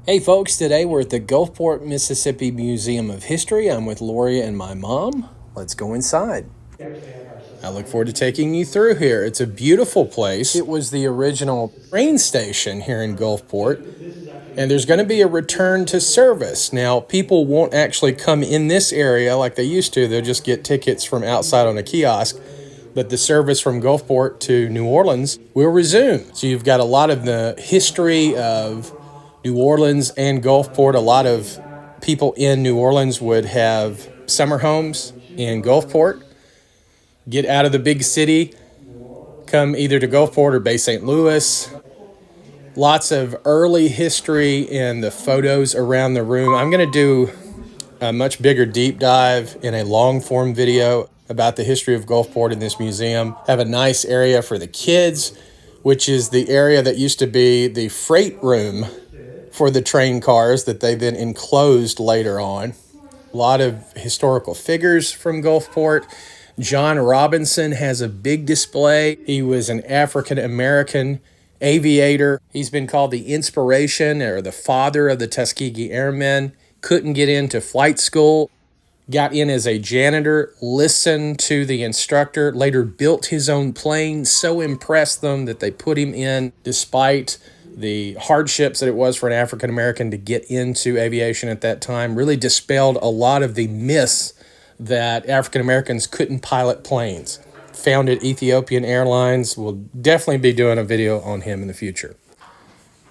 Hey folks, today we're at the Gulfport, Mississippi Museum of History. I'm with Lori and my mom. Let's go inside. I look forward to taking you through here. It's a beautiful place. It was the original train station here in Gulfport, and there's going to be a return to service. Now, people won't actually come in this area like they used to. They'll just get tickets from outside on a kiosk. But the service from Gulfport to New Orleans will resume. So you've got a lot of the history of New Orleans and Gulfport. A lot of people in New Orleans would have summer homes in Gulfport, get out of the big city, come either to Gulfport or Bay St. Louis. Lots of early history in the photos around the room. I'm going to do a much bigger deep dive in a long form video about the history of Gulfport in this museum. Have a nice area for the kids, which is the area that used to be the freight room for the train cars that they then enclosed later on. A lot of historical figures from Gulfport. John Robinson has a big display. He was an African-American aviator. He's been called the inspiration or the father of the Tuskegee Airmen. Couldn't get into flight school. Got in as a janitor, listened to the instructor, later built his own plane, so impressed them that they put him in despite the hardships that it was for an African-American to get into aviation at that time. Really dispelled a lot of the myths that African-Americans couldn't pilot planes. Founded Ethiopian Airlines. We'll definitely be doing a video on him in the future.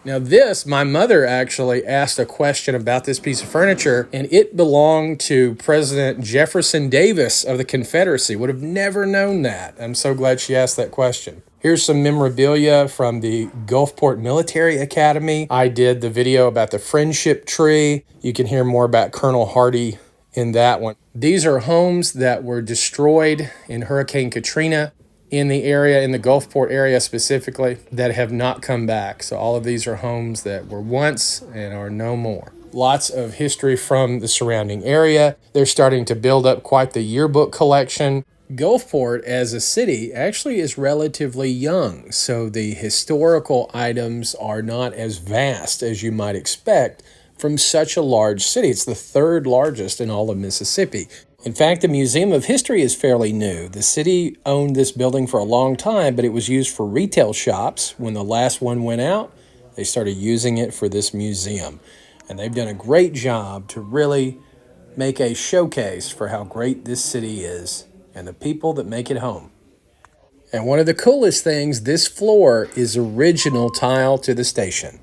Now my mother actually asked a question about this piece of furniture, and it belonged to President Jefferson Davis of the Confederacy. Would have never known that. I'm so glad she asked that question. Here's some memorabilia from the Gulfport Military Academy. I did the video about the friendship tree. You can hear more about Colonel Hardy in that one. These are homes that were destroyed in Hurricane Katrina in the area, in the Gulfport area specifically, that have not come back. So all of these are homes that were once and are no more. Lots of history from the surrounding area. They're starting to build up quite the yearbook collection. Gulfport as a city actually is relatively young, so the historical items are not as vast as you might expect from such a large city. It's the third largest in all of Mississippi. In fact, the Museum of History is fairly new. The city owned this building for a long time, but it was used for retail shops. When the last one went out, they started using it for this museum. And they've done a great job to really make a showcase for how great this city is and the people that make it home. And one of the coolest things, this floor is original tile to the station.